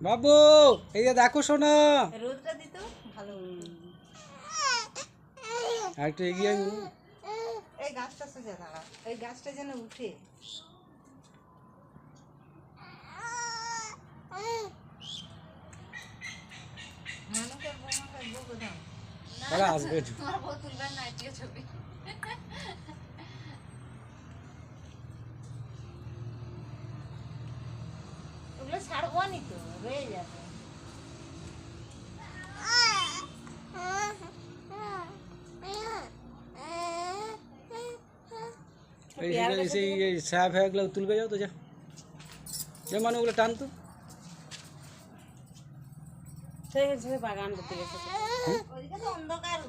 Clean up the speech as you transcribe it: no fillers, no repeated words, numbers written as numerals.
বাবু এই যে দেখো শোনা রোদটা দিত ভালো। আর একটু এগিয়ে আয়। এই গাছটা সোজা দাঁড়া, এই গাছটা যেন উঠে। মানুষের বোমা থাকবো কোথাও আরে আসবে তোমার বউ তুলবেন না এটিও ছবি। ওগুলো ছাড়বো নি তো, রয়ে যাবে। এই ছায়া ফায়াগুলো তুলবে যাও তো যা যে মানে ওগুলো টানতো সেই বাগান করতে গেছে। ওইদিকে তো অন্ধকার